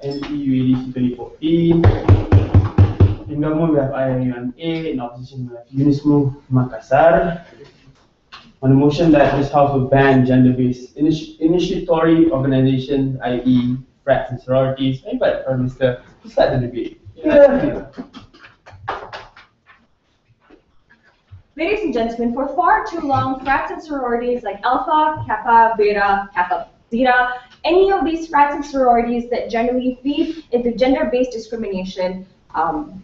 NTU UADC 2014. In government, we have IIUMA. In opposition, we have Unismo Makassar. On the motion that this House will ban gender-based initiatory organizations, i.e., frats and sororities. I invite Prime Minister to start the debate. Ladies and gentlemen, for far too long, frats and sororities like Alpha, Kappa, Beta, Kappa, Zeta, any of these frats and sororities that generally feed into gender-based discrimination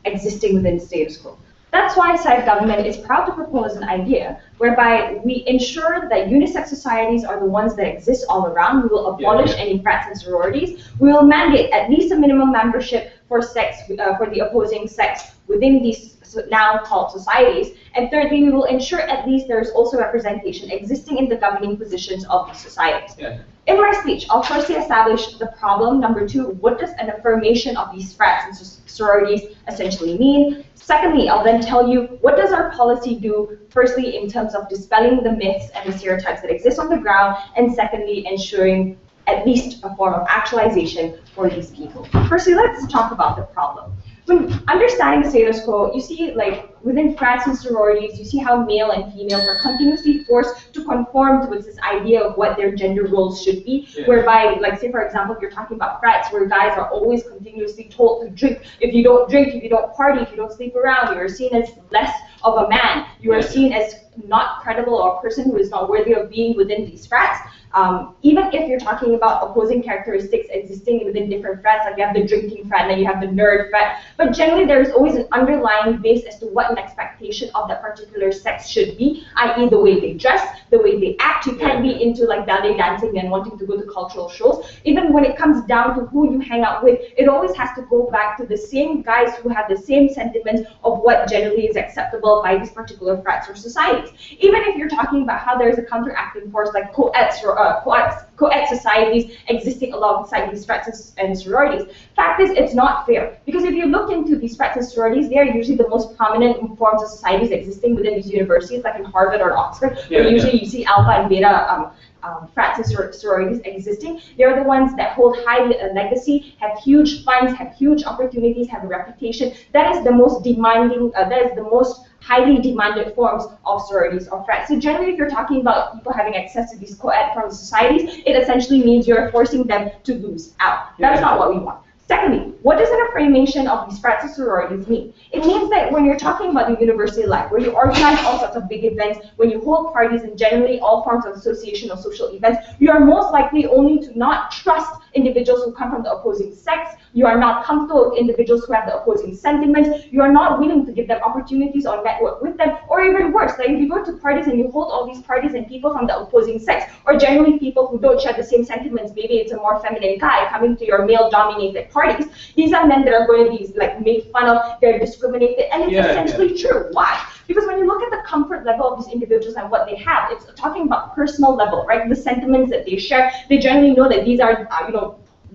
existing within status quo. That's why SAIF government is proud to propose an idea whereby we ensure that unisex societies are the ones that exist all around. We will abolish any frats and sororities. We will mandate at least a minimum membership for for the opposing sex within these now called societies. And thirdly, we will ensure at least there is also representation existing in the governing positions of these societies. In my speech, I'll firstly establish the problem. Number two, what does an affirmation of these frats and sororities essentially mean? Secondly, I'll then tell you what does our policy do, firstly in terms of dispelling the myths and the stereotypes that exist on the ground, and secondly, ensuring at least a form of actualization for these people. Firstly, let's talk about the problem. When understanding the status quo, you see, like, within frats and sororities, you see how male and females are continuously forced to conform to this idea of what their gender roles should be, whereby, like, say, for example, if you're talking about frats, where guys are always continuously told to drink. If you don't drink, if you don't party, if you don't sleep around, you are seen as less of a man. You are seen as not credible or a person who is not worthy of being within these frats. Even if you're talking about opposing characteristics existing within different frats, like you have the drinking frat and then you have the nerd frat, but generally there is always an underlying base as to what an expectation of that particular sex should be, i.e. the way they dress, the way they act. You can't be into like ballet dancing and wanting to go to cultural shows. Even when it comes down to who you hang out with, it always has to go back to the same guys who have the same sentiments of what generally is acceptable by these particular frats or societies. Even if you're talking about how there's a counteracting force like co-ed societies existing alongside these frats and sororities. Fact is, it's not fair, because if you look into these frats and sororities, they are usually the most prominent forms of societies existing within these universities, like in Harvard or Oxford, where usually you see alpha and beta frats and sororities existing. They're the ones that hold high legacy, have huge funds, have huge opportunities, have a reputation. That is the most demanding, that is the most highly demanded forms of sororities or frats. So generally, if you're talking about people having access to these co-ed forms of societies, it essentially means you're forcing them to lose out. That's not what we want. Secondly, what does an affirmation of these frats and sororities mean? It means that when you're talking about the university life, where you organize all sorts of big events, when you hold parties and generally all forms of association or social events, you are most likely only to not trust individuals who come from the opposing sex. You are not comfortable with individuals who have the opposing sentiments. You are not willing to give them opportunities or network with them. Or even worse, like if you go to parties and you hold all these parties and people from the opposing sex, or generally people who don't share the same sentiments, maybe it's a more feminine guy coming to your male-dominated parties, these are men that are going to be like made fun of, they're discriminated, and it's essentially true. Why? Because when you look at the comfort level of these individuals and what they have, it's talking about personal level, right? The sentiments that they share, they generally know that these are,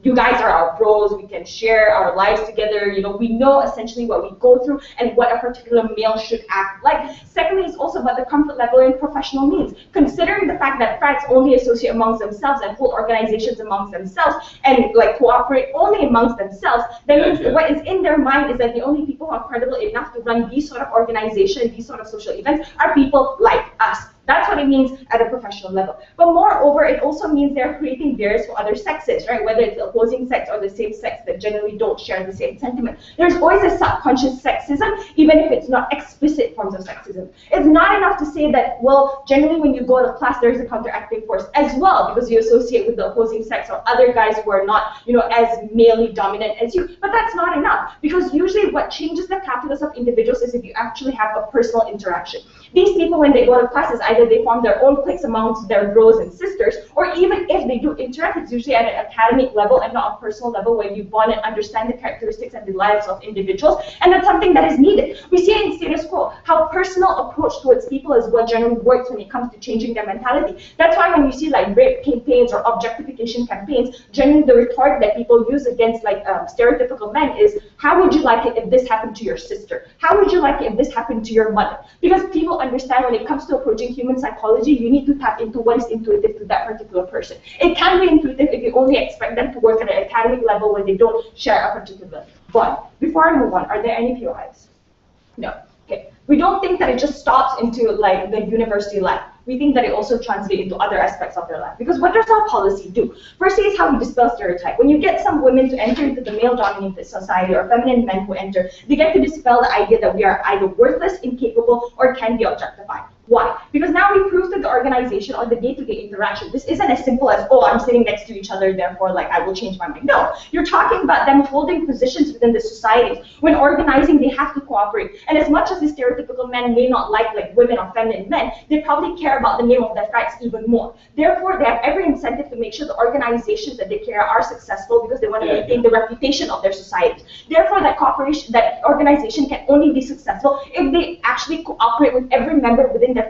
you guys are our bros, we can share our lives together, we know essentially what we go through and what a particular male should act like. Secondly, it's also about the comfort level in professional means. Considering the fact that frats only associate amongst themselves and hold organizations amongst themselves and like cooperate only amongst themselves, that means what is in their mind is that the only people who are credible enough to run these sort of organizations, these sort of social events, are people like us. That's what it means at a professional level. But moreover, it also means they're creating barriers for other sexes, right? Whether it's the opposing sex or the same sex that generally don't share the same sentiment. There's always a subconscious sexism, even if it's not explicit forms of sexism. It's not enough to say that, well, generally when you go to class, there's a counteracting force as well, because you associate with the opposing sex or other guys who are not, as malely dominant as you. But that's not enough, because usually what changes the calculus of individuals is if you actually have a personal interaction. These people, when they go to classes, either they form their own cliques amongst their bros and sisters, or even if they do interact, it's usually at an academic level and not a personal level where you bond and understand the characteristics and the lives of individuals, and that's something that is needed. We see in status quo how personal approach towards people is what generally works when it comes to changing their mentality. That's why when you see like rape campaigns or objectification campaigns, generally the rhetoric that people use against like stereotypical men is, how would you like it if this happened to your sister? How would you like it if this happened to your mother? Because people understand when it comes to approaching human psychology, you need to tap into what is intuitive to that particular person. It can be intuitive if you only expect them to work at an academic level where they don't share a particular. But before I move on, are there any POIs? No. Okay. We don't think that it just stops into like the university life. We think that it also translates into other aspects of their life. Because what does our policy do? Firstly, is how we dispel stereotype. When you get some women to enter into the male-dominated society or feminine men who enter, they get to dispel the idea that we are either worthless, incapable, or can be objectified. Why? Because now we prove to the organization or the day-to-day interaction, this isn't as simple as, oh, I'm sitting next to each other, therefore, like, I will change my mind. No, you're talking about them holding positions within the societies. When organizing, they have to cooperate. And as much as the stereotypical men may not like women or feminine men, they probably care about the name of their frats even more. Therefore, they have every incentive to make sure the organizations that they care are successful because they want to maintain the reputation of their societies. Therefore, that cooperation, that organization can only be successful if they actually cooperate with every member within their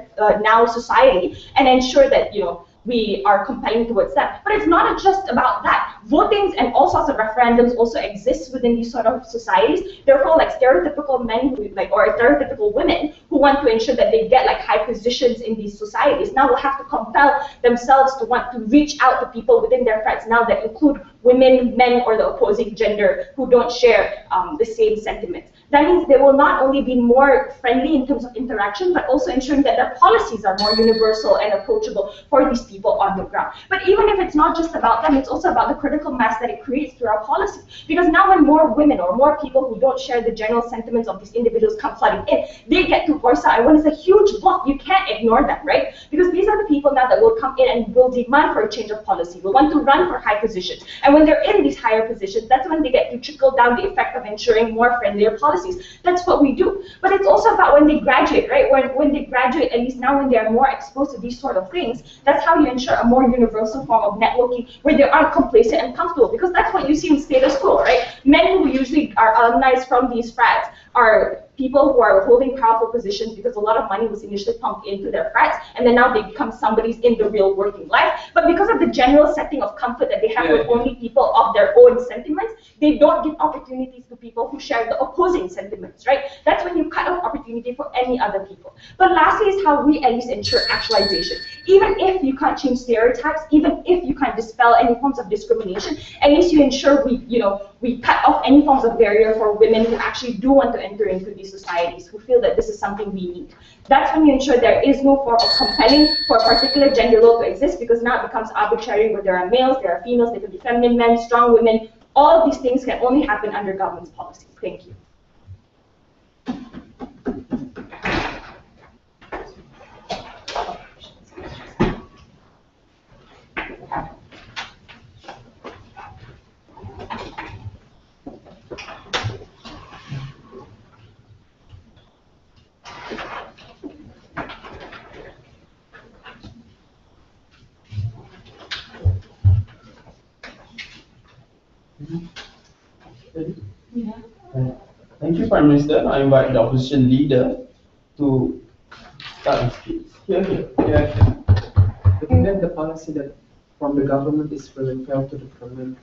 now society and ensure that, you know, we are compelling towards that. But it's not just about that. Votings and all sorts of referendums also exist within these sort of societies. Therefore, like stereotypical men who, or stereotypical women who want to ensure that they get like high positions in these societies now will have to compel themselves to want to reach out to people within their frats now that include women, men, or the opposing gender who don't share the same sentiments. That means they will not only be more friendly in terms of interaction, but also ensuring that their policies are more universal and approachable for these people on the ground. But even if it's not just about them, it's also about the critical mass that it creates through our policy. Because now when more women or more people who don't share the general sentiments of these individuals come flooding in, they get to voice out. And when it's a huge block, you can't ignore them, right? Because these are the people now that will come in and will demand for a change of policy, will want to run for high positions. And when they're in these higher positions, that's when they get to trickle down the effect of ensuring more friendlier policies. That's what we do. But it's also about when they graduate, right? When they graduate, at least now when they are more exposed to these sort of things, that's how you ensure a more universal form of networking where they aren't complacent and comfortable. Because that's what you see in status quo, right? Men who usually are alumni from these frats are people who are holding powerful positions because a lot of money was initially pumped into their frats, and then now they become somebody's in the real working life. But because of the general setting of comfort that they have with only people of their own sentiments, they don't give opportunities to people who share the opposing sentiments, right? That's when you cut off opportunity for any other people. But lastly is how we at least ensure actualization. Even if you can't change stereotypes, even if you can't dispel any forms of discrimination, at least you ensure we cut off any forms of barrier for women who actually do want to enter into these societies, who feel that this is something we need. That's when you ensure there is no form of compelling for a particular gender role to exist, because now it becomes arbitrary where there are males, there are females, there could be feminine men, strong women. All of these things can only happen under government's policy. Thank you. Thank you, Prime Minister. I invite the opposition leader to start his speech. Here. I think that the policy that from the government is really fair to the government.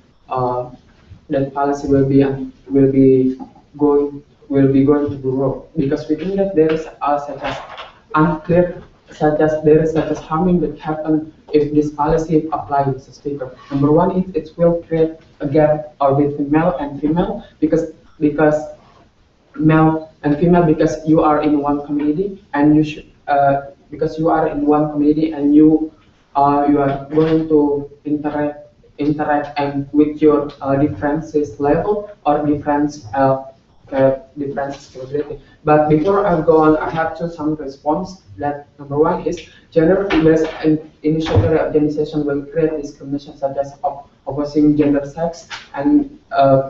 That policy will be going to grow, because we think that there is such as unclear, such as harming that happen if this policy applied as a speaker. Number one, it will create a gap between male and female, because male and female, because you are in one community and you should because you are in one community and you are going to interact and with your differences level or differences capability. But before I go on, I have some response. That number one is gender-based initiatory organization will create discrimination such as opposing gender sex and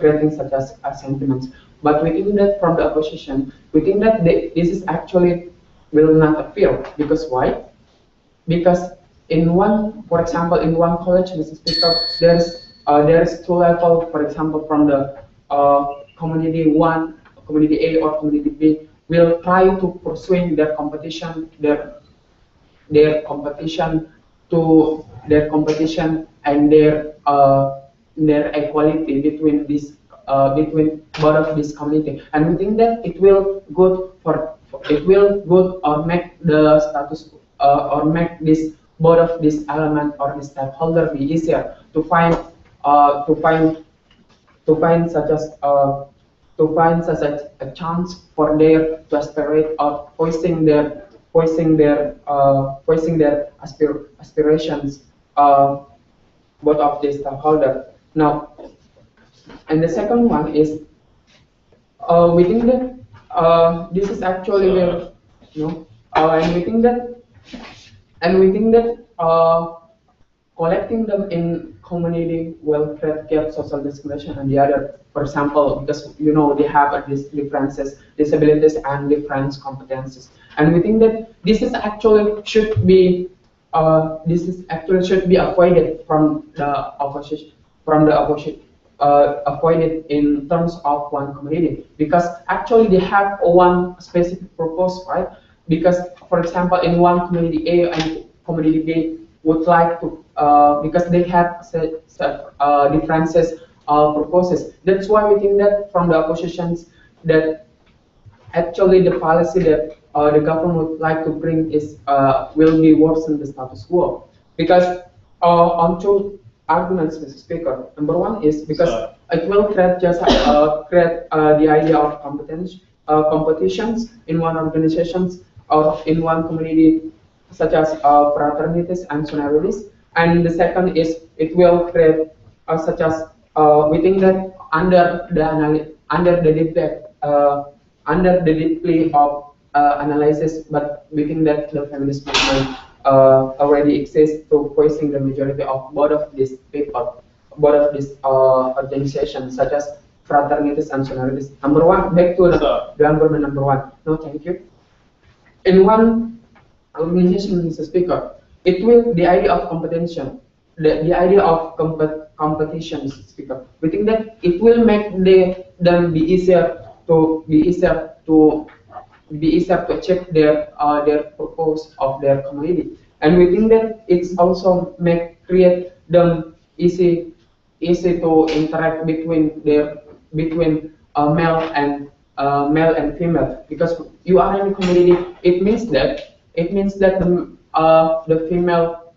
creating such as sentiments. But we think that from the opposition, we think that this is actually will not appeal. Because why? Because for example, in one college, Mr. Speaker, there is two levels. For example, from the community 1, community A, or community B, will try to pursue their competition, their competition and their equality between both of these community. And we think that it will good or make the or make this both of this element or this stakeholder be easier to find to find to find such as a chance for their to aspirate or voicing their aspirations both of the stakeholder. Now, and the second one is we think that this is actually where and we think that collecting them in community will create gap social discrimination and the other. For example, because they have differences, disabilities and different competences, and we think that this is actually should be avoided from the opposition avoided in terms of one community, because actually they have one specific purpose, right? Because for example, in one community A and community B would like to because they have differences purposes. That's why we think that from the oppositions that actually the policy that the government would like to bring is will be worsen the status quo, because on two arguments, Mr. Speaker. Number one is because it will create the idea of competitions in one organizations or in one community, such as fraternities and sororities. And the second is it will create such as we think that under the deeply of analysis, but we think that the feminist movement already exists to voicing the majority of both of these people, both of these organizations, such as fraternities and sororities. Number one, back to the argument number one. No, thank you. In one organization, Mr. Speaker, it will the idea of competition, the idea of competition, Mr. Speaker. We think that it will make them be easier to achieve their purpose of their community, and we think that it's also create them easy to interact between male and female, because you are in a community. It means that the female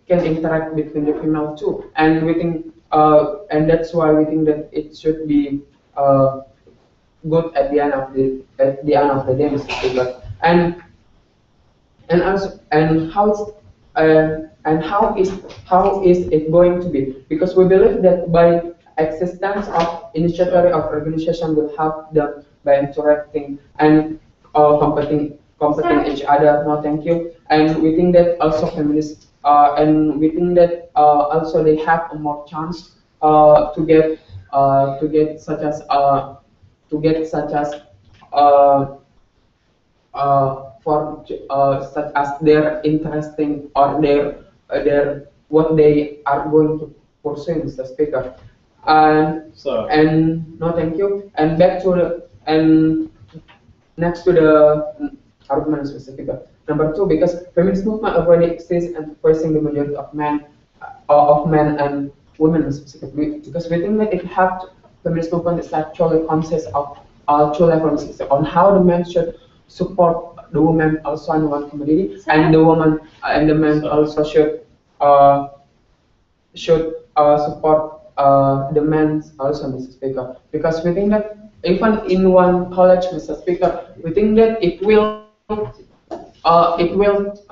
can interact between the female too, and we think and that's why we think that it should be good at the end of the day, Mr. Speaker. And how is it going to be? Because we believe that by existence of initiatory of organization will help them by interacting and competing each other. No, thank you. And we think that also feminists and we think that also they have a more chance to get such as such as their interesting or their what they are going to pursue, Mr. Speaker. And no, thank you. And back to next to the argument, Mr. Speaker. Number two, because feminist movement already exists and voicing the majority of men and women, Mr. Speaker. Because we think that it have feminist movement is actually consists of two levels on how the men should support the women also in one community, and the woman and the men also should support the men also, Mr. Speaker. Because we think that even in one college, Mr. Speaker, we think that it will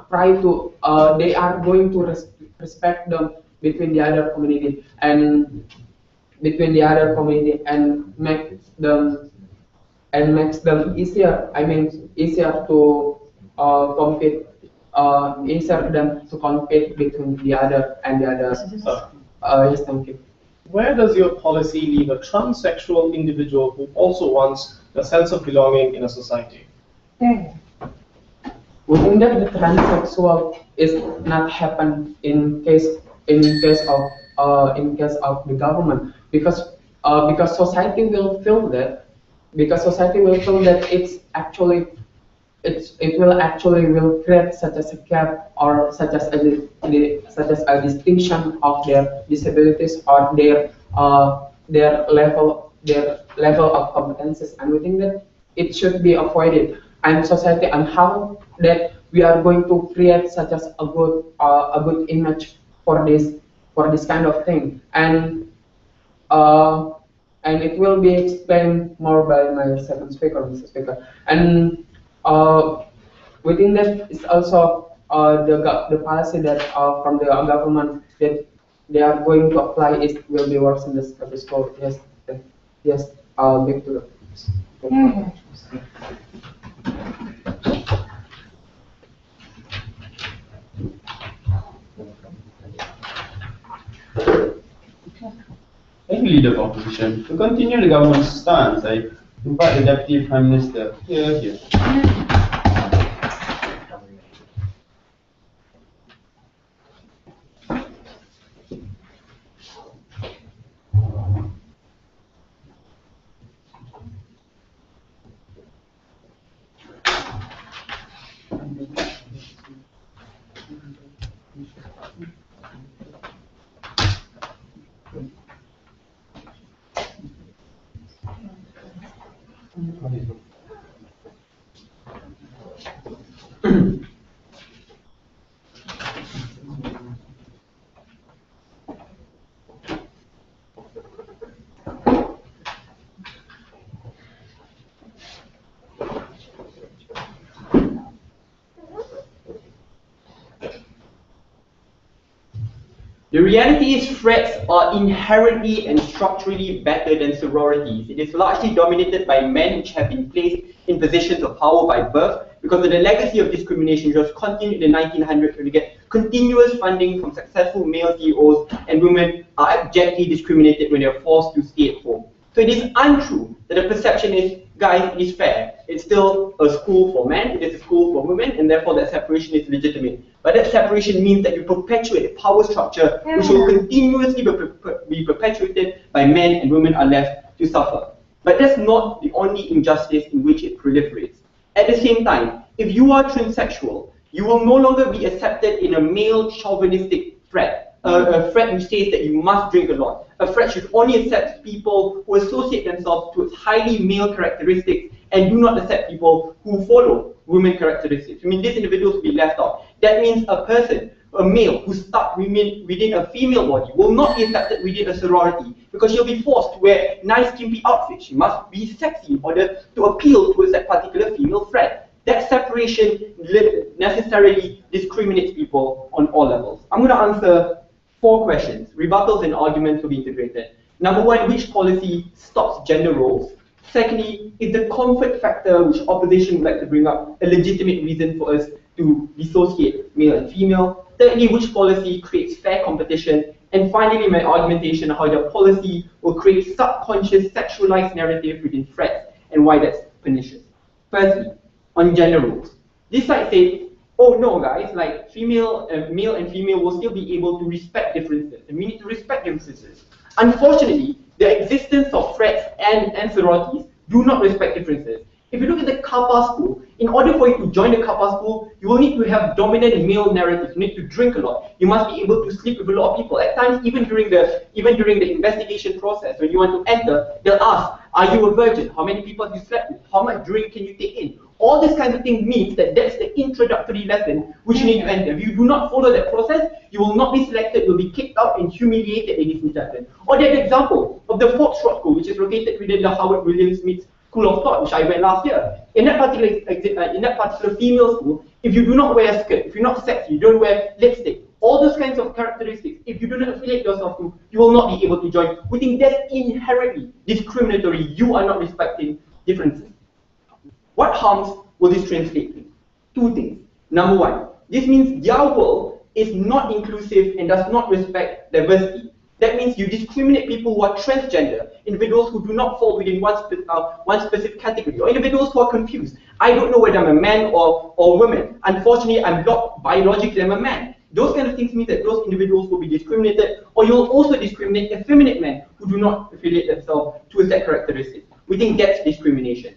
try to they are going to respect them between the other community and makes them easier. I mean, easier to compete, easier them to compete between the other and the others. Yes, thank you. Where does your policy leave a transsexual individual who also wants a sense of belonging in a society? We think that the transsexual is not happen in case of the government, because society will feel that it will create such as a gap or such as a distinction of their disabilities or their level of competences, and we think that it should be avoided. And society, and how that we are going to create such as a good image for this kind of thing, and it will be explained more by my second speaker, Mr. Speaker. And within that is also the policy that from the government that they are going to apply will be worse in the school. Yes, yes. Back to the. Thank you, Leader of Opposition. To continue the government's stance, I invite the Deputy Prime Minister here. The reality is threats are inherently and structurally better than sororities. It is largely dominated by men which have been placed in positions of power by birth because of the legacy of discrimination which was continued in the 1900s when we get continuous funding from successful male CEOs, and women are abjectly discriminated when they are forced to stay at home. So it is untrue that the perception is, guys, it is fair. It's still a school for men, it is a school for women, and therefore that separation is legitimate. But that separation means that you perpetuate a power structure which will continuously be perpetuated by men, and women are left to suffer. But that's not the only injustice in which it proliferates. At the same time, if you are transsexual, you will no longer be accepted in a male chauvinistic threat. A threat which says that you must drink a lot. A threat should only accept people who associate themselves to its highly male characteristics and do not accept people who follow women characteristics. I mean, these individuals will be left out. That means a person, a male who stuck within a female body will not be accepted within a sorority because she'll be forced to wear nice skimpy outfits. She must be sexy in order to appeal towards that particular female threat. That separation necessarily discriminates people on all levels. I'm going to answer 4 questions. Rebuttals and arguments will be integrated. Number 1, which policy stops gender roles? Secondly, is the comfort factor which opposition would like to bring up a legitimate reason for us to dissociate male and female? Thirdly, which policy creates fair competition? And finally, my argumentation on how the policy will create subconscious sexualized narrative within threats and why that's pernicious. Firstly, on gender roles. This side said, oh no guys, like male and female will still be able to respect differences, and we need to respect differences. Unfortunately, the existence of threats and sororities do not respect differences. If you look at the Kappa school, in order for you to join the Kappa school, you will need to have dominant male narratives. You need to drink a lot. You must be able to sleep with a lot of people. At times, even during the investigation process, when you want to enter, they'll ask, are you a virgin? How many people have you slept with? How much drink can you take in? All these kinds of things means that that's the introductory lesson which you need to enter. If you do not follow that process, you will not be selected, you will be kicked out and humiliated, ladies and gentlemen. Or that example of the Foxtrot School, which is located within the Howard William Smith School of Thought, which I went last year. In that particular female school, if you do not wear a skirt, if you're not sexy, you don't wear lipstick, all those kinds of characteristics, if you do not affiliate yourself to, you will not be able to join. We think that's inherently discriminatory. You are not respecting differences. What harms will this translate to? 2 things. Number 1, this means their world is not inclusive and does not respect diversity. That means you discriminate people who are transgender, individuals who do not fall within one specific category, or individuals who are confused. I don't know whether I'm a man or a woman. Unfortunately, I'm not biologically I'm a man. Those kind of things mean that those individuals will be discriminated, or you'll also discriminate effeminate men who do not affiliate themselves towards that characteristic. We think that's discrimination.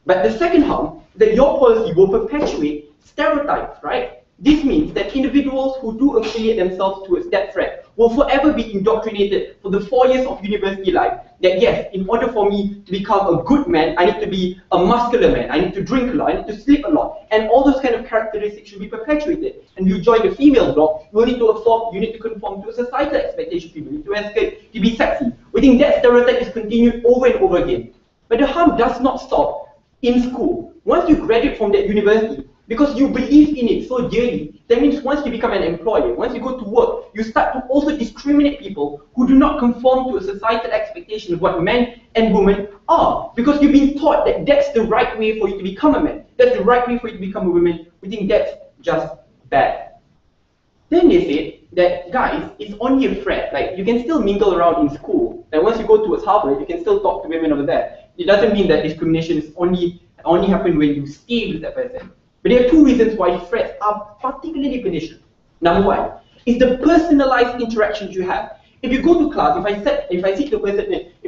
But the second harm is that your policy will perpetuate stereotypes, right? This means that individuals who do affiliate themselves towards that threat will forever be indoctrinated for the 4 years of university life that yes, in order for me to become a good man, I need to be a muscular man, I need to drink a lot, I need to sleep a lot, and all those kind of characteristics should be perpetuated. And you join the female bloc, you need to conform to a societal expectation, you need to wear skirt, to be sexy. We think that stereotype is continued over and over again. But the harm does not stop in school. Once you graduate from that university, because you believe in it so dearly, that means once you become an employer, once you go to work, you start to also discriminate people who do not conform to a societal expectation of what men and women are. Because you've been taught that that's the right way for you to become a man, that's the right way for you to become a woman. We think that's just bad. Then they said that, guys, it's only a threat. Like, you can still mingle around in school. Like, once you go towards Harvard, you can still talk to women over there. It doesn't mean that discrimination is only happen when you stay with that person. But there are two reasons why threats are particularly pernicious. Number one is the personalized interactions you have. If you go to class, if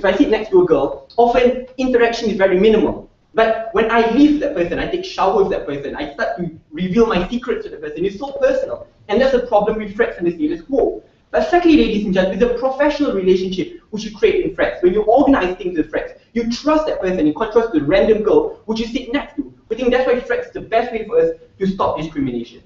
I sit next to a girl, often interaction is very minimal. But when I leave that person, I take showers with that person, I start to reveal my secrets to the person. It's so personal. And that's a problem with threats in the status quo. But secondly, ladies and gentlemen, it's a professional relationship which you create in threats. When you organize things with threats, you trust that person in contrast to the random girl which you sit next to. We think that's why threats is the best way for us to stop discrimination.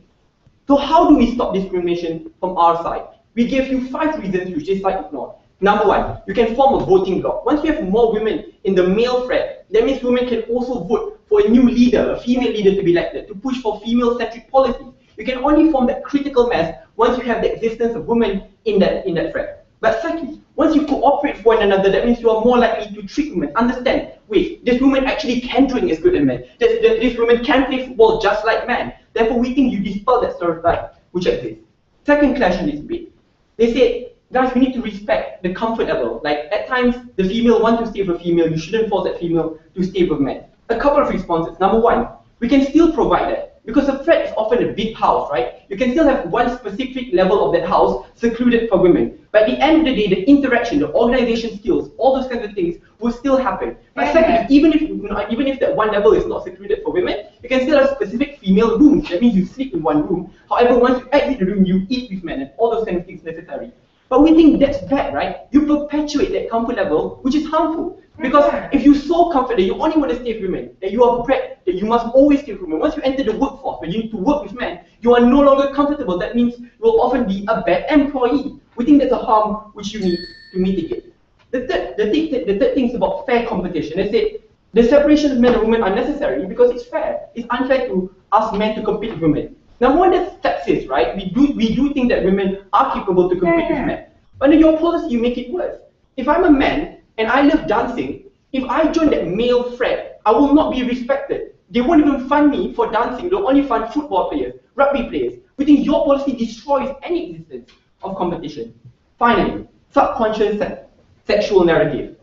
So how do we stop discrimination from our side? We gave you 5 reasons which this side ignored. Number one, you can form a voting bloc. Once you have more women in the male threat, that means women can also vote for a new leader, a female leader to be elected, to push for female-centric policies. You can only form that critical mass once you have the existence of women in that threat. But secondly, once you cooperate for one another, that means you are more likely to treat women. Understand, wait, this woman actually can drink as good as men. This woman can play football just like men. Therefore, we think you dispel that stereotype which exists. Second clash in this debate. They said, guys, we need to respect the comfort level. Like, at times, the female wants to stay with a female. You shouldn't force that female to stay with men. A couple of responses. Number one, we can still provide that. Because a flat is often a big house, right? You can still have one specific level of that house secluded for women. But at the end of the day, the interaction, the organization skills, all those kinds of things will still happen. But secondly, even if that one level is not secluded for women, you can still have specific female rooms. That means you sleep in one room. However, once you exit the room, you eat with men, and all those kinds of things necessary. But we think that's bad, right? You perpetuate that comfort level, which is harmful. Because if you're so comfortable, you only want to stay with women, that you are bred, that you must always stay with women. Once you enter the workforce, where you need to work with men, you are no longer comfortable. That means you will often be a bad employee. We think that's a harm which you need to mitigate. The third thing is about fair competition. They said the separation of men and women are necessary because it's fair. It's unfair to ask men to compete with women. Now, one that's sexist, right? We do think that women are capable to compete with men. But in your policy, you make it worse. If I'm a man and I love dancing, if I join that male thread, I will not be respected. They won't even fund me for dancing. They'll only fund football players, rugby players. We think your policy destroys any existence of competition. Finally, subconscious sexual narrative.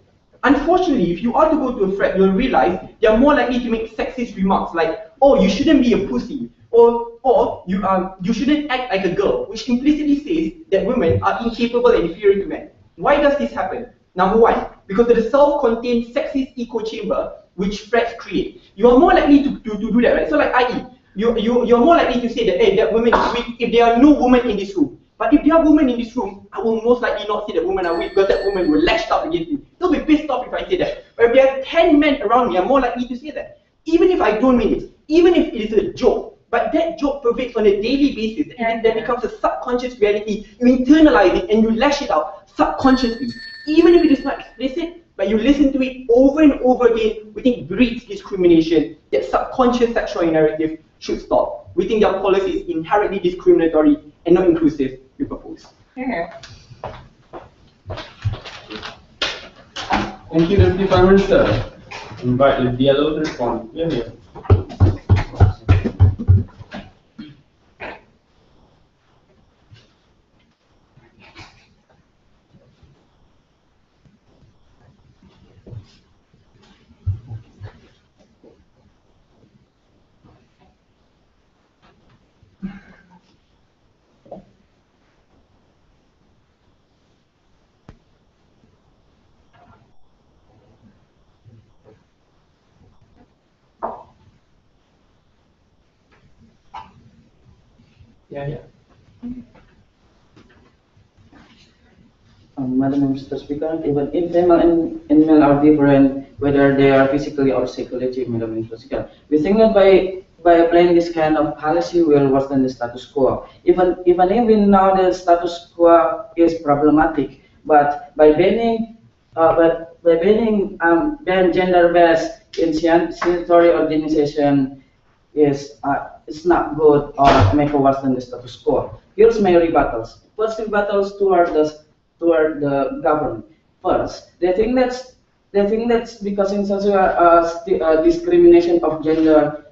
Unfortunately, if you are to go to a thread, you'll realize they are more likely to make sexist remarks like, oh, you shouldn't be a pussy, or you shouldn't act like a girl, which implicitly says that women are incapable and inferior to men. Why does this happen? Number one, because of the self-contained sexist echo chamber which threats create. You are more likely to do that, right? So like i.e., you're more likely to say that, hey, that woman is weak if there are no women in this room. But if there are women in this room, I will most likely not say that women are weak because that woman will lash out against me. They'll be pissed off if I say that. But if there are 10 men around me, I'm more likely to say that. Even if I don't mean it, even if it is a joke, but that joke pervades on a daily basis, and then becomes a subconscious reality, you internalize it and you lash it out subconsciously. Even if it is not explicit, but you listen to it over and over again, we think breeds discrimination. That subconscious sexual narrative should stop. We think their policy is inherently discriminatory and not inclusive, we propose. Here. Thank you, Deputy Prime Minister. Invite the DLO to respond. Here. Madam Mr. Speaker, even if female and male are different, whether they are physically or psychologically, Madam Mr. Speaker, we think that by applying this kind of policy will worsen the status quo. Even if we know the status quo is problematic, but by banning ban gender-based initiatory organization is not good or make a worse than the status quo. Here's my rebuttals. First rebuttals toward the government. First, they think that's because in such a discrimination of gender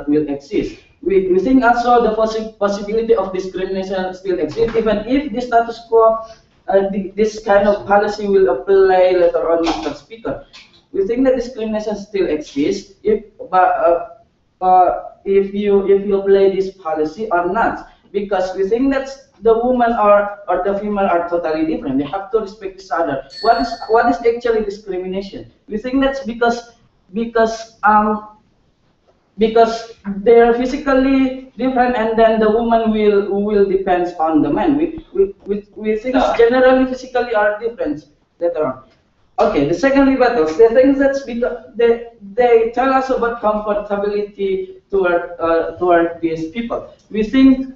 will exist. We think also the possibility of discrimination still exists, even if the status quo, this kind of policy will apply later on, Mr. Speaker. We think that discrimination still exists, if you apply this policy or not, because we think that the woman or the female are totally different. They have to respect each other. What is actually discrimination? We think that's because they are physically different, and then the woman will depend on the man. We think generally physically are different later on. Okay, the second rebuttal, the things that's because they tell us about comfortability toward these people. We think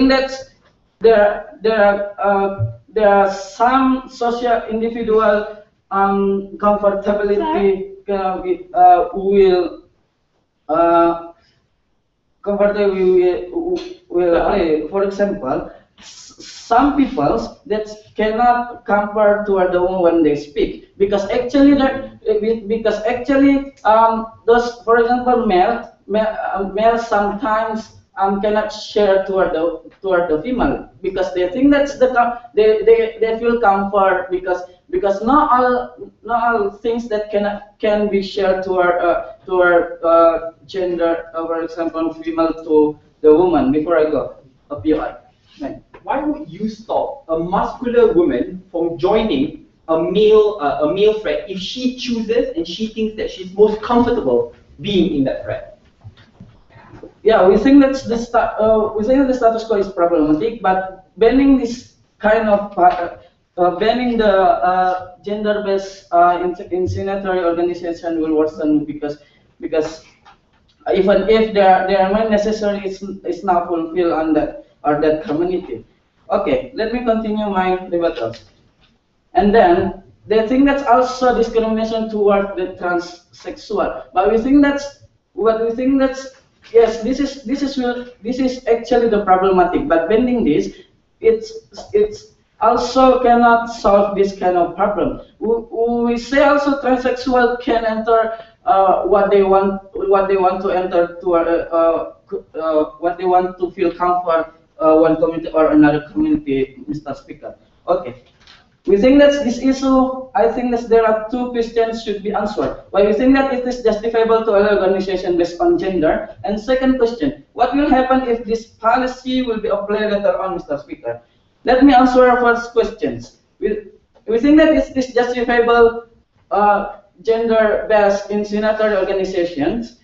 that there are some social individual comfortability will play. For example, some people that cannot comfort toward the woman when they speak, because actually those, for example, male sometimes cannot share toward the female, because they think that's they feel comfort, because not all things that can be shared toward gender, for example, female to the woman. Before I go, a PI. Why would you stop a muscular woman from joining a male thread if she chooses and she thinks that she's most comfortable being in that thread? Yeah, we think that the status quo is problematic, but banning this kind of banning the gender-based inseminatory organization will worsen, because even if their main necessary is not fulfilled on that community. Okay, let me continue my rebuttals. And then they think that's also discrimination toward the transsexual, but we think that's yes, this is actually the problematic. But bending this, it's also cannot solve this kind of problem. We say also transsexual can enter what they want to enter to what they want to feel comfort one community or another community, Mr. Speaker. Okay. We think that this issue, I think that there are two questions should be answered. Why we think that it is justifiable to allow organization based on gender? And second question, what will happen if this policy will be applied later on, Mr. Speaker? Let me answer our first questions. We think that it is justifiable gender-based inseminatory organizations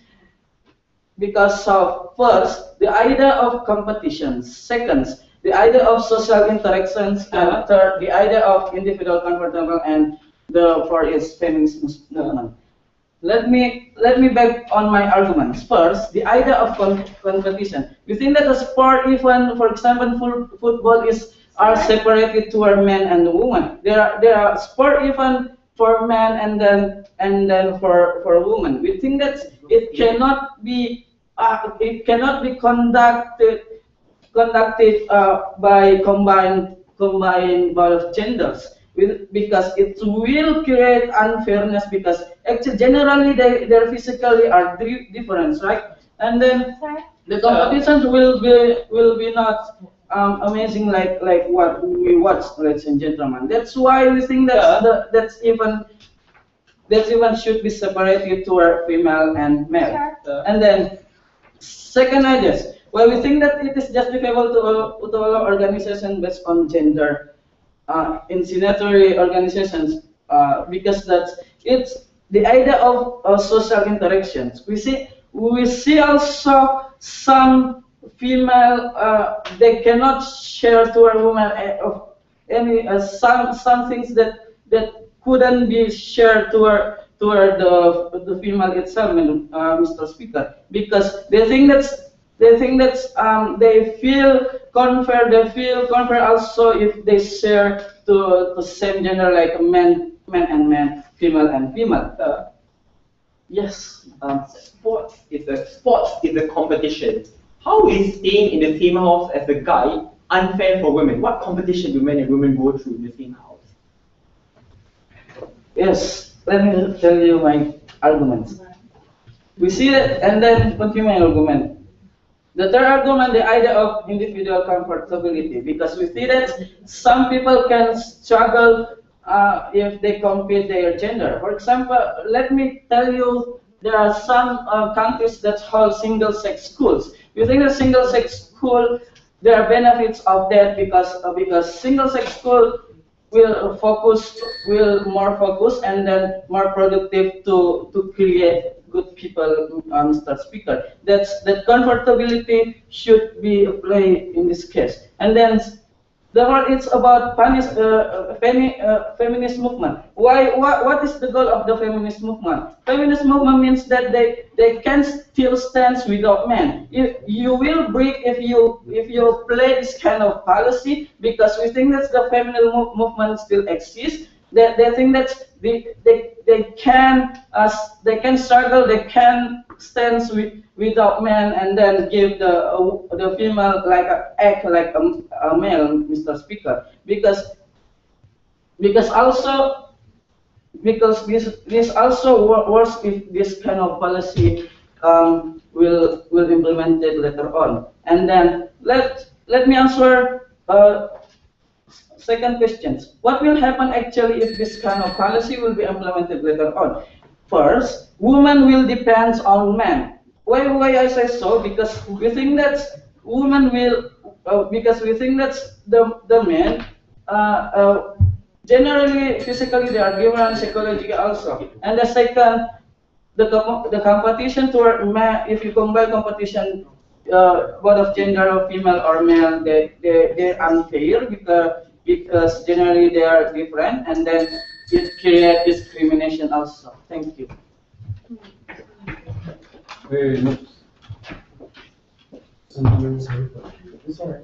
because of, first, the idea of competition, second, the idea of social interactions, and third, the idea of individual comfortable, and the fourth is feminist movement. Let me back on my arguments. First, the idea of competition. We think that a sport, even for example, football are separated toward men and women. There are sport even for men and then for women. We think that it cannot be conducted by combined both genders, because it will create unfairness, because actually generally they physically are different, right? And then the competitions will be not amazing like what we watch, ladies and gentlemen. That's why we think that that's even should be separated to our female and male. And then second idea, well, we think that it is justifiable to allow organizations based on gender, inseminatory organizations, because it's the idea of social interactions. We see also some female they cannot share to a woman some things that couldn't be shared toward the female itself, Mr. Speaker, because they feel confer also if they share to the same gender, like men and men, female and female. Yes. Sports is a competition. How is staying in the same house as a guy unfair for women? What competition do men and women go through in the same house? Yes, let me tell you my arguments. We see that, and then continue my argument. The third argument, the idea of individual comfortability, because we see that some people can struggle if they compete their gender. For example, let me tell you, there are some countries that hold single-sex schools. You think that single-sex school, there are benefits of that because single-sex school will more focus and then more productive to create good people, Mr. Speaker. That comfortability should be applied in this case. And then it's about feminist movement. What is the goal of the feminist movement? Feminist movement means that they can still stand without men. You will break if you play this kind of policy, because we think that the feminist movement still exists. They think that they can struggle, they can stand without men, and then give the female act like a male, Mr. Speaker. Because this also works if this kind of policy will implemented later on. And then let me answer second question. What will happen actually if this kind of policy will be implemented later on? First, women will depend on men. Why I say so? Because we think that women will, because we think that the men generally physically they are different, psychologically also. And the second, the competition toward men, if you combine competition both of gender of female or male, they're unfair because generally they are different, and then it creates discrimination also. Thank you. Very much. Sorry.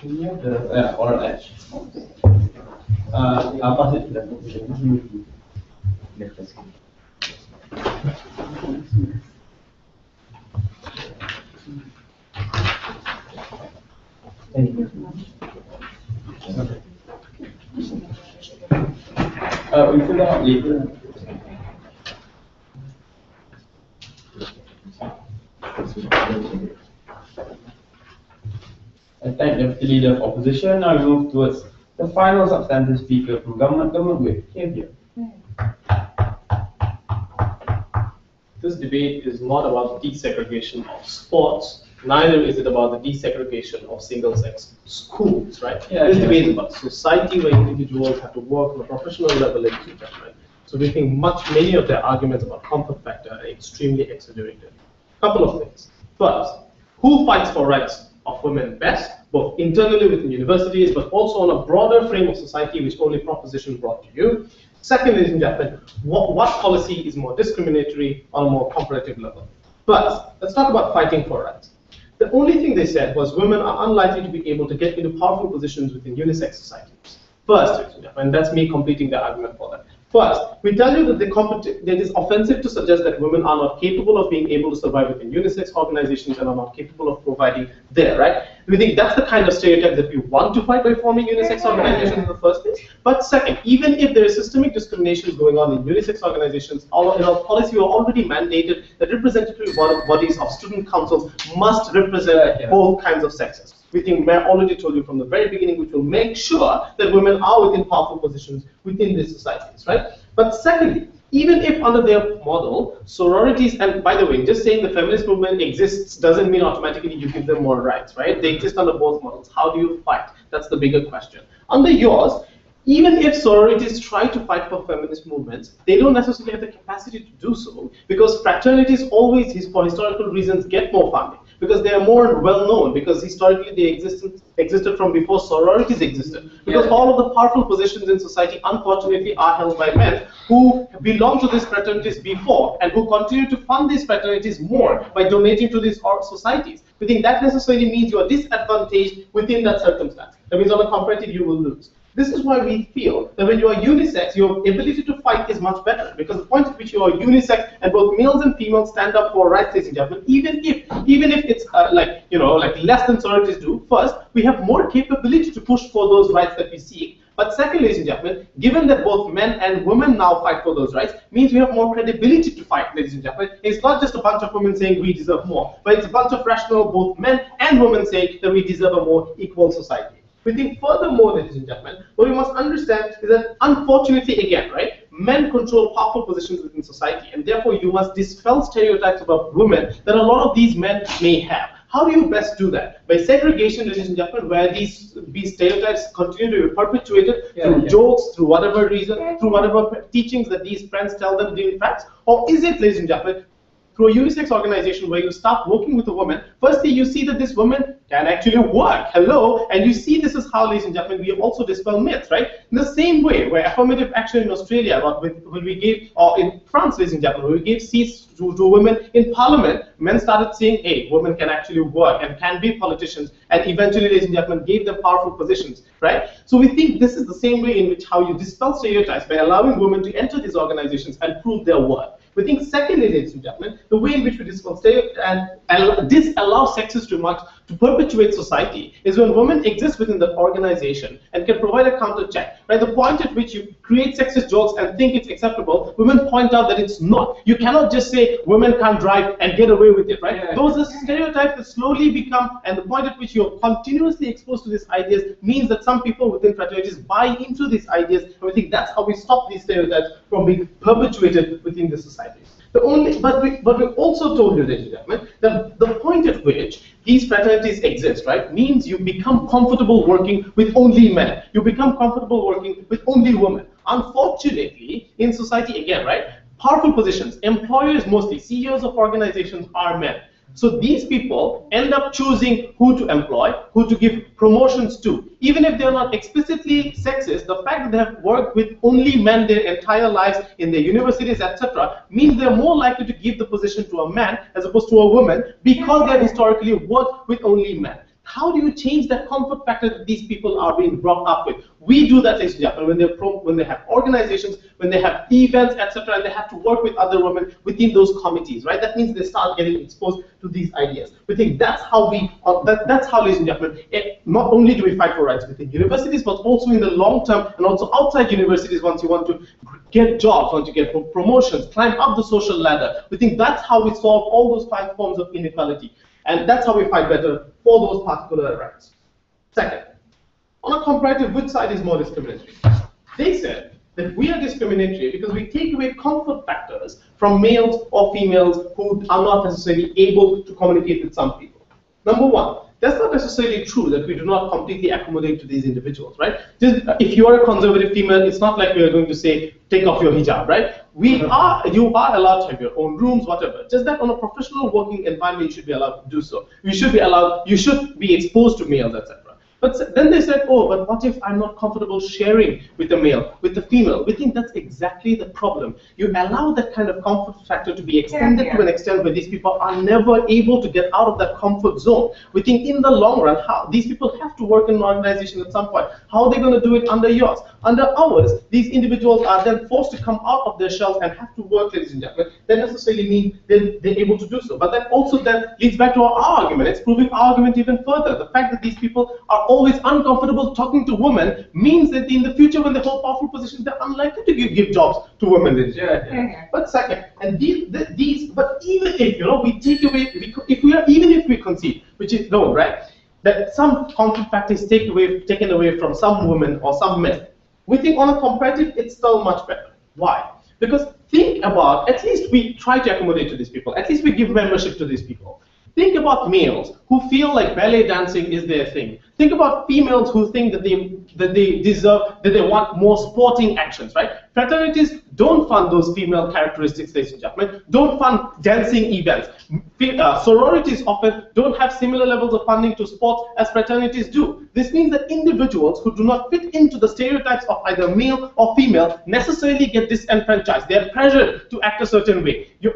Can you have the oral edge? I'll pass it to them. Thank you. We fill out later. I thank the Deputy Leader of Opposition. Now we move towards the final substantive speaker from government with here. This debate is not about desegregation of sports, neither is it about the desegregation of single-sex schools, right? Yeah, this debate is about society where individuals have to work on a professional level and keep that, right? So we think many of their arguments about comfort factor are extremely exaggerated. Couple of things. First, who fights for rights of women best, both internally within universities, but also on a broader frame of society, which only proposition brought to you? Second, ladies and gentlemen, what policy is more discriminatory on a more comparative level? First, let's talk about fighting for rights. The only thing they said was women are unlikely to be able to get into powerful positions within unisex societies. First, and that's me completing the argument for that. First, we tell you that it is offensive to suggest that women are not capable of being able to survive within unisex organizations and are not capable of providing there, right? We think that's the kind of stereotype that we want to fight by forming unisex organizations in the first place. But second, even if there is systemic discrimination going on in unisex organizations, in our policy we are already mandated that representative bodies of student councils must represent both kinds of sexes. We think Mayor already told you from the very beginning, which will make sure that women are within powerful positions within these societies, right? But secondly, even if under their model, sororities, and by the way, just saying the feminist movement exists doesn't mean automatically you give them more rights, right? They exist under both models. How do you fight? That's the bigger question. Under yours, even if sororities try to fight for feminist movements, they don't necessarily have the capacity to do so, because fraternities always, for historical reasons, get more funding. because they are more well known, because historically they existed from before sororities existed. Because all of the powerful positions in society, unfortunately, are held by men who belong to these fraternities before and who continue to fund these fraternities more by donating to these societies. We think that necessarily means you are disadvantaged within that circumstance. That means on a comparative you will lose. This is why we feel that when you are unisex, your ability to fight is much better, because the point at which you are unisex and both males and females stand up for rights, ladies and gentlemen, even if it's like less than sororities do, first, we have more capability to push for those rights that we seek. But second, ladies and gentlemen, given that both men and women now fight for those rights, means we have more credibility to fight, ladies and gentlemen. It's not just a bunch of women saying we deserve more, but it's a bunch of rational, both men and women saying that we deserve a more equal society. We think furthermore, ladies and gentlemen, what we must understand is that unfortunately, again, right, men control powerful positions within society, and therefore you must dispel stereotypes about women that a lot of these men may have. How do you best do that? By segregation, ladies and gentlemen, where these stereotypes continue to be perpetuated through jokes, through whatever reason, through whatever teachings that these friends tell them during facts? Or is it, ladies and gentlemen, through a unisex organization where you start working with a woman, firstly you see that this woman can actually work, hello, and you see this is how, ladies and gentlemen, we also dispel myths, right? In the same way where affirmative action in Australia, when we gave, or in France, ladies and gentlemen, when we gave seats to women in parliament, men started saying, hey, women can actually work and can be politicians, and eventually, ladies and gentlemen, gave them powerful positions, right? So we think this is the same way in which how you dispel stereotypes by allowing women to enter these organizations and prove their worth. We think secondly, ladies and gentlemen, the way in which we dispel stereotypes and disallow sexist remarks to perpetuate society is when women exist within the organization and can provide a counter check. Right? The point at which you create sexist jokes and think it's acceptable, women point out that it's not. You cannot just say women can't drive and get away with it, right? Yeah. Those are stereotypes that slowly become, and the point at which you're continuously exposed to these ideas means that some people within fraternities buy into these ideas, and we think that's how we stop these stereotypes from being perpetuated within the society. But we also told you, ladies and gentlemen, that the point at which these fraternities exist, right, means you become comfortable working with only men. You become comfortable working with only women. Unfortunately, in society, again, right, powerful positions, employers mostly, CEOs of organizations are men. So these people end up choosing who to employ, who to give promotions to. Even if they're not explicitly sexist, the fact that they have worked with only men their entire lives in their universities, etc., means they're more likely to give the position to a man as opposed to a woman because they have historically worked with only men. How do you change that comfort factor that these people are being brought up with? We do that, ladies and gentlemen, when they have organizations, when they have events, etc., and they have to work with other women within those committees, right? That means they start getting exposed to these ideas. We think that's how that's how, ladies and gentlemen, not only do we fight for rights within universities, but also in the long term and also outside universities. Once you want to get jobs, once you get promotions, climb up the social ladder, we think that's how we solve all those 5 forms of inequality. And that's how we fight better for those particular rights. Second, on a comparative, which side is more discriminatory? They said that we are discriminatory because we take away comfort factors from males or females who are not necessarily able to communicate with some people. Number one, that's not necessarily true that we do not completely accommodate to these individuals, right? Just, if you are a conservative female, it's not like we are going to say, take off your hijab, right? You are allowed to have your own rooms, whatever. Just that on a professional working environment, you should be allowed to do so. You should be exposed to males, etc. But then they said, oh, but what if I'm not comfortable sharing with the male, with the female? We think that's exactly the problem. You allow that kind of comfort factor to be extended to an extent where these people are never able to get out of that comfort zone. We think in the long run, these people have to work in an organization at some point. How are they going to do it under yours? Under ours, these individuals are then forced to come out of their shells and have to work, ladies and gentlemen. That necessarily means they're able to do so. But that also then leads back to our argument. It's proving our argument even further. The fact that these people are always uncomfortable talking to women means that in the future, when they hold powerful positions, they're unlikely to give jobs to women. But second, and but even if we take away, even if we concede, which is no, right, that some conflict factor is taken away from some women or some men, we think on a comparative, it's still much better. Why? Because think about, at least we try to accommodate to these people. At least we give membership to these people. Think about males who feel like ballet dancing is their thing. Think about females who think that they want more sporting actions, right? Fraternities don't fund those female characteristics, ladies and gentlemen. Don't fund dancing events. Sororities often don't have similar levels of funding to sports as fraternities do. This means that individuals who do not fit into the stereotypes of either male or female necessarily get disenfranchised. They are pressured to act a certain way. You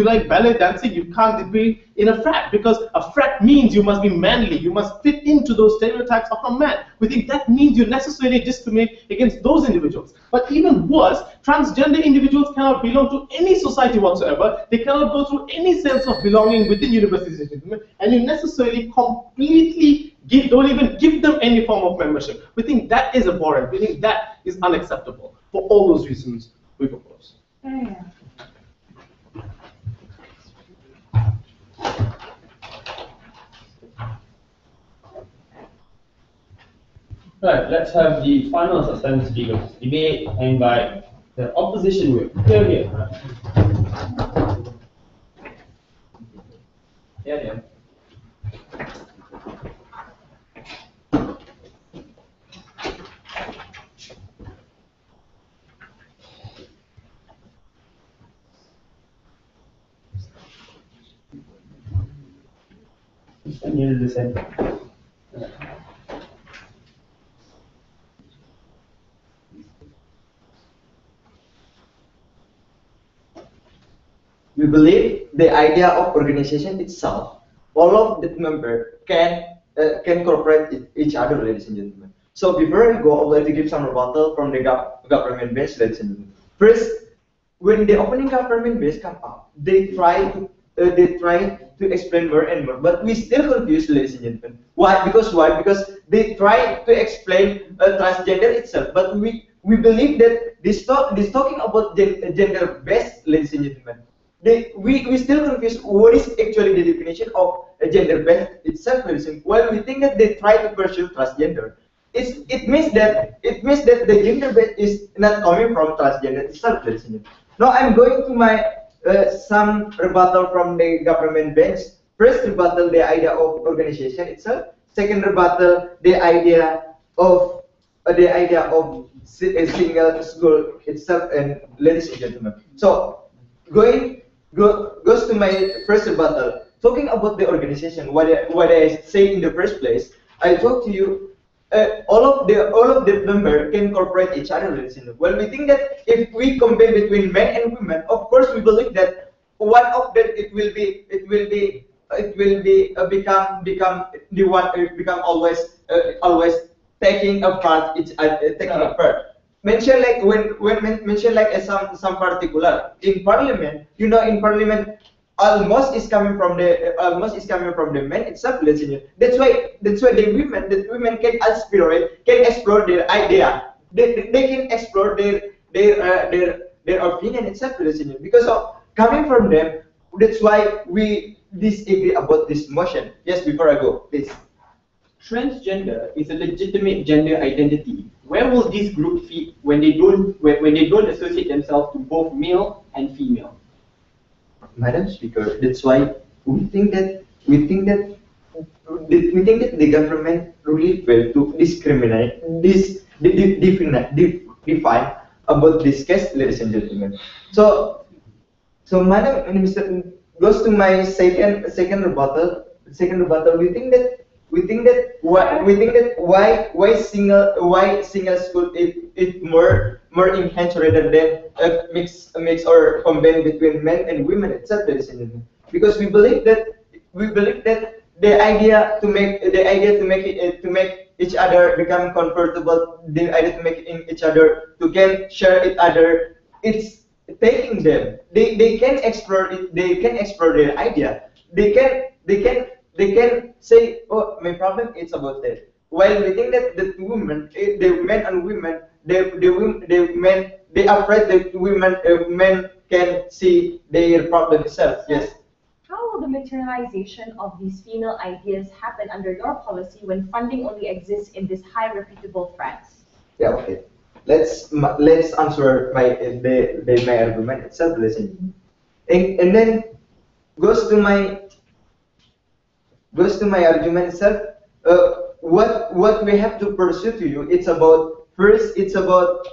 like ballet dancing, you can't be in a frat, because a frat means you must be manly, you must fit into those stereotypes of a man. We think that means you necessarily discriminate against those individuals. But even worse, transgender individuals cannot belong to any society whatsoever. They cannot go through any sense of belonging within universities, and you necessarily completely don't even give them any form of membership. We think that is abhorrent. We think that is unacceptable. For all those reasons, we propose. Yeah. Right, let's have the final substantive speakers debate and by the opposition whip. Here. Yeah. Stand near the center. We believe the idea of organization itself, all of the members can cooperate each other, ladies and gentlemen. So before we go, I would like to give some rebuttal from the government base, ladies and gentlemen. First, when the opening government base come up, they try to explain more and more, but we still confused, ladies and gentlemen. Why? Because they try to explain transgender itself, but we believe that this talking about gender based, ladies and gentlemen. We still confuse what is actually the definition of a gender based itself, ladies and gentlemen. Well, we think that they try to pursue transgender. It means that the gender based is not coming from transgender itself, ladies and gentlemen. Now I'm going to my some rebuttal from the government bench. First rebuttal, the idea of organization itself. Second rebuttal, the idea of a single school itself. And ladies and gentlemen, so goes to my first rebuttal. Talking about the organization, what I say in the first place, I talk to you. All of the members can cooperate each other. Well, we think that if we compare between men and women, of course we believe that one of them become always taking a part mention like when mention like some particular in parliament, in parliament almost is coming from the men itself. That's why the women can explore their idea. They can explore their opinion itself, because of coming from them. That's why we disagree about this motion. Yes, before I go, please. Transgender is a legitimate gender identity. Where will this group fit when they don't associate themselves to both male and female? Madam Speaker, that's why we think that the government really failed to define about this case, ladies and gentlemen. So Madam and Mr. goes to my second rebuttal. We think that why single school is more enhanced rather than mix or combine between men and women itself, ladies and gentlemen. Because we believe that the idea to make each other become comfortable, the idea to make each other to can share each other, it's taking them. They can explore it. They can explore their idea. They can say, oh, my problem is about that. While we think that the women, the men and women, they are afraid that men can see their problem itself. Yes. How will the materialization of these female ideas happen under your policy when funding only exists in this high reputable France? Yeah. Okay. Let's answer my argument itself. Listen, and then goes to my argument itself. what we have to pursue to you, it's about, first, it's about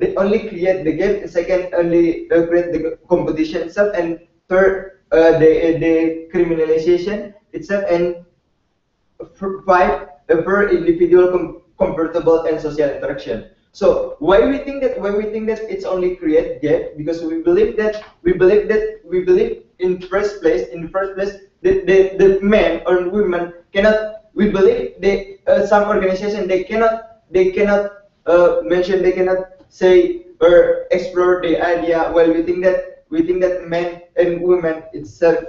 they only create the gap, second, only create the competition itself, and third, the criminalization itself, and five, per individual comfortable and social interaction. So why we think that it's only create gap, because we believe in the first place that the men or women cannot, we believe they some organization they cannot mention, they cannot say or explore the idea. Well, we think that men and women itself.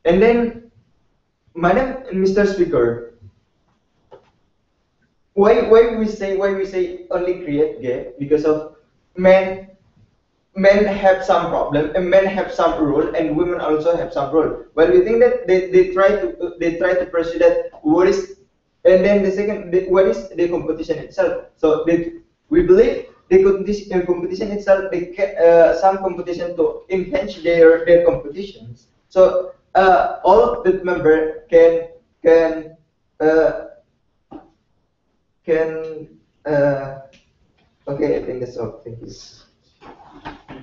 And then, Madam and Mr. Speaker, why we say only create gap? Because of men have some problem, and men have some role, and women also have some role. Well, we think that they try to pursue that what is, and then the second, what is the competition itself. So we believe the competition itself, some competition to enhance their competitions. So all the member can okay, I think that's all. Thank you.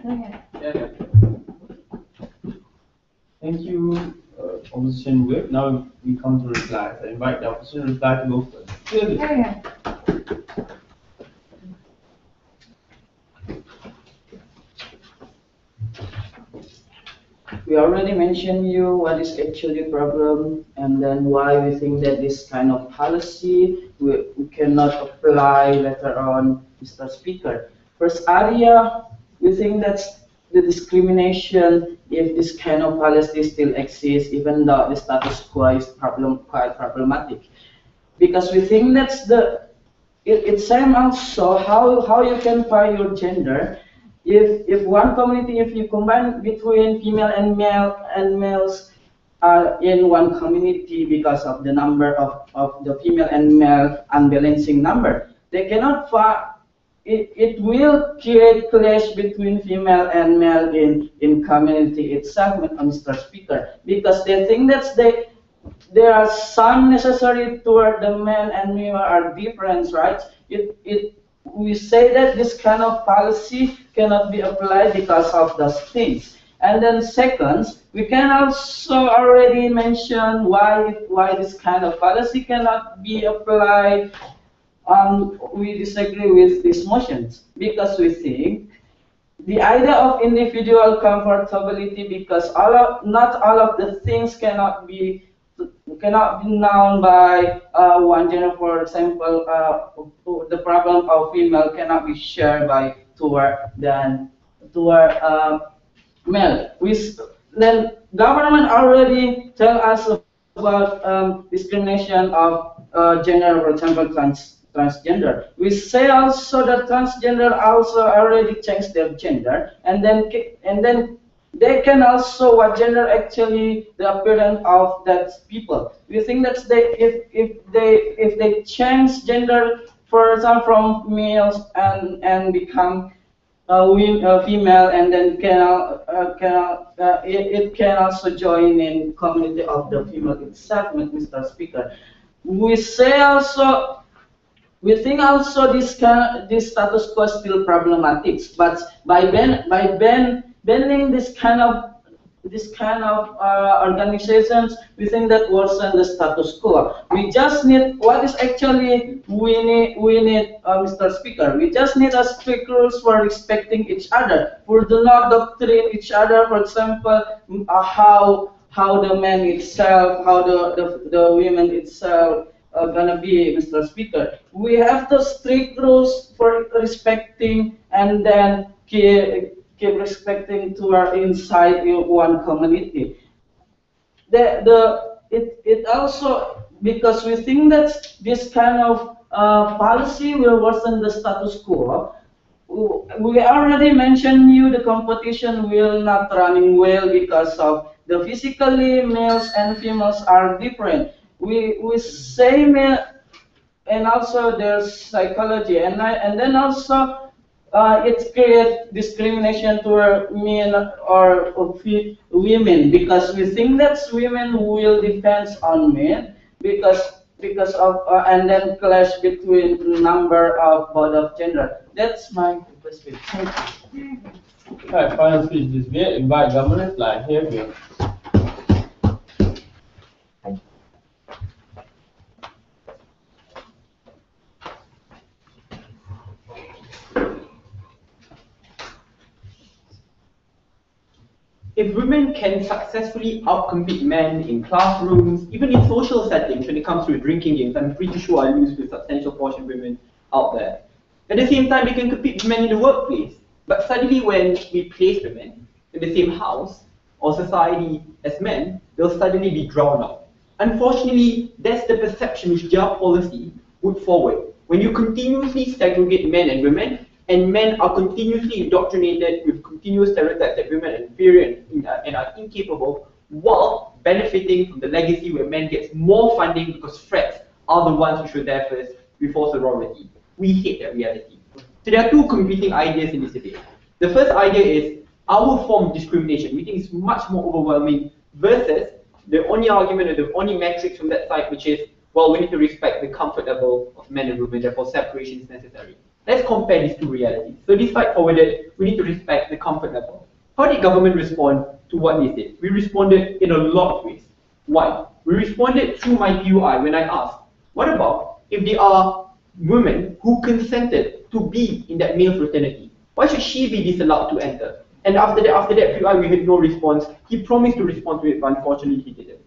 Okay. Thank you, Opposition Whip. Now we come to replies. I invite the Opposition reply to go first. Clearly. Okay. We already mentioned you what is actually problem, and then why we think that this kind of policy we cannot apply later on, Mr. Speaker. First area, we think that's the discrimination if this kind of policy still exists, even though the status quo is quite problematic. Because we think that's it's same also how you can find your gender. If one community, if you combine between female and males in one community because of the number of the female and male unbalancing number, they cannot find. It will create clash between female and male in community itself, Mr. Speaker, because they think that there are some necessary toward the men and women are different, right? We say that this kind of policy cannot be applied because of those things. And then second, we can also already mention why this kind of policy cannot be applied. We disagree with these motions because we think the idea of individual comfortability, because not all of the things cannot be known by one gender. For example, the problem of female cannot be shared by toward male. Then government already tell us about discrimination of gender, for example, transgender. We say also that transgender also already changed their gender, and then they can also what gender actually the appearance of that people. We think that if they change gender, for example, from males and become female, and then it can also join in community of the female itself, Mr. Speaker. We think also this status quo is still problematic, but by banning this kind of organizations, we think that worsen the status quo. We just need what is actually we need, Mr. Speaker. We just need a strict rules for respecting each other. We do not doctrine each other. For example, how the men itself, how the women itself are gonna be, Mr. Speaker. We have the strict rules for respecting, and then keep respecting to our inside one community. It also, because we think that this kind of policy will worsen the status quo. We already mentioned the competition will not running well because of the physically males and females are different. We say and also there's psychology, and then also it creates discrimination toward men or women, because we think that women will depend on men, because because of and then clash between number of both of gender. That's my perspective. Thank you. Alright, final speech this way. Invite government line here. If women can successfully outcompete men in classrooms, even in social settings when it comes to drinking games, I'm pretty sure I lose with substantial portion of women out there. At the same time, they can compete with men in the workplace. But suddenly when we place women in the same house or society as men, they'll suddenly be drowned out. Unfortunately, that's the perception which their policy put forward. When you continuously segregate men and women, and men are continuously indoctrinated with continuous stereotypes that women are inferior and are incapable, while benefiting from the legacy where men get more funding because frats are the ones which were there first before sorority. We hate that reality. So there are two competing ideas in this debate. The first idea is our form of discrimination. We think it's much more overwhelming versus the only argument or the only metrics from that side, which is, well, we need to respect the comfort level of men and women, therefore separation is necessary. Let's compare these two realities. So this side forwarded, we need to respect the comfort level. How did government respond to what they said? We responded in a lot of ways. One, we responded through my PUI when I asked, what about if there are women who consented to be in that male fraternity? Why should she be disallowed to enter? And after that PUI, we had no response. He promised to respond to it, but unfortunately he didn't.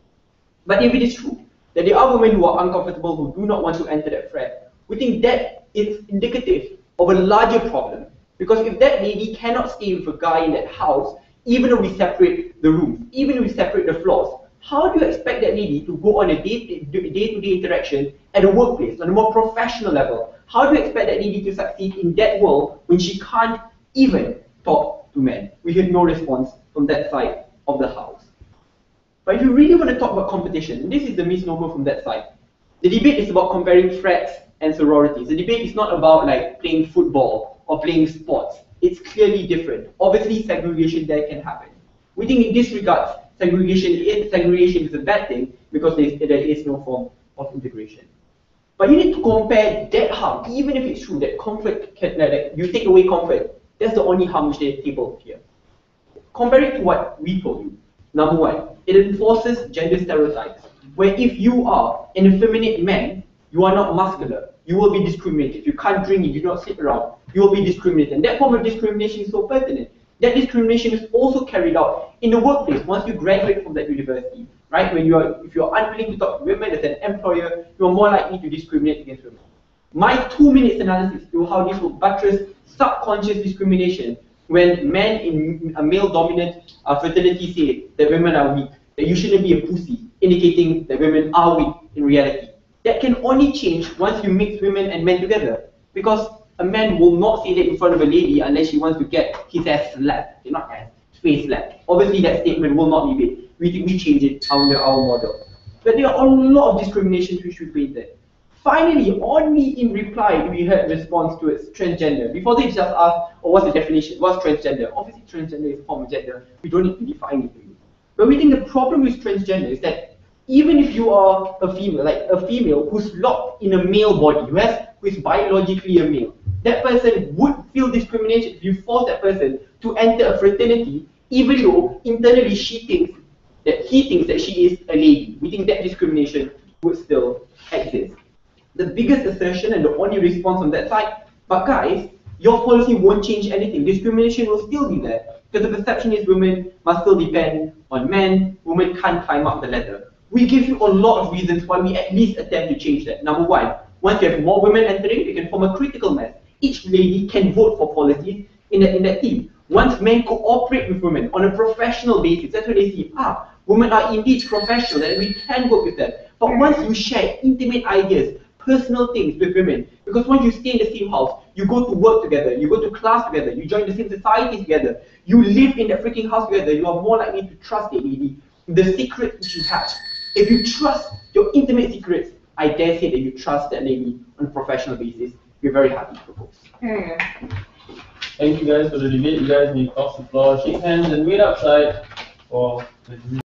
But if it is true that there are women who are uncomfortable, who do not want to enter that frat, we think that is indicative of a larger problem. Because if that lady cannot stay with a guy in that house, even though we separate the rooms, even though we separate the floors, how do you expect that lady to go on a day-to-day interaction at a workplace, on a more professional level? How do you expect that lady to succeed in that world when she can't even talk to men? We had no response from that side of the house. But if you really want to talk about competition, this is the misnomer from that side. The debate is about comparing frats and sororities. The debate is not about like playing football or playing sports. It's clearly different. Obviously, segregation there can happen. We think in this regard, segregation is a bad thing because there is no form of integration. But you need to compare that harm, even if it's true that comfort can, you take away comfort, that's the only harm which they table here. Compare it to what we told you. Number one, it enforces gender stereotypes, where if you are an effeminate man, you are not muscular, you will be discriminated. If you can't drink, you do not sit around, you will be discriminated. And that form of discrimination is so pertinent. That discrimination is also carried out in the workplace once you graduate from that university, right? If you are unwilling to talk to women as an employer, you are more likely to discriminate against women. My 2 minutes analysis to how this will buttress subconscious discrimination when men in a male-dominant fraternity say that women are weak, that you shouldn't be a pussy, indicating that women are weak in reality. That can only change once you mix women and men together, because a man will not say that in front of a lady unless she wants to get his ass slapped, not ass, face slapped. Obviously that statement will not be made. We change it under our model. But there are a lot of discriminations which we created. Finally, only in reply we heard response to its transgender. Before they just asked, oh, what's the definition? What's transgender? Obviously transgender is a form of gender. We don't need to define it for you. But we think the problem with transgender is that even if you are a female, like a female who's locked in a male body, who is biologically a male, that person would feel discrimination if you force that person to enter a fraternity, even though internally he thinks that she is a lady. We think that discrimination would still exist. The biggest assertion and the only response on that side, but guys, your policy won't change anything. Discrimination will still be there, because the perception is women must still depend on men, women can't climb up the ladder. We give you a lot of reasons why we at least attempt to change that. Number one, once you have more women entering, you can form a critical mass. Each lady can vote for policies in that team. Once men cooperate with women on a professional basis, that's when they see, women are indeed professional and we can work with them. But once you share intimate ideas, personal things with women, because once you stay in the same house, you go to work together, you go to class together, you join the same society together, you live in that freaking house together, you are more likely to trust a lady, the secrets which you have. If you trust your intimate secrets, I dare say that you trust that lady on a professional basis. We're very happy to propose. Thank you guys for the debate. You guys may cross the floor, shake hands, and wait outside for the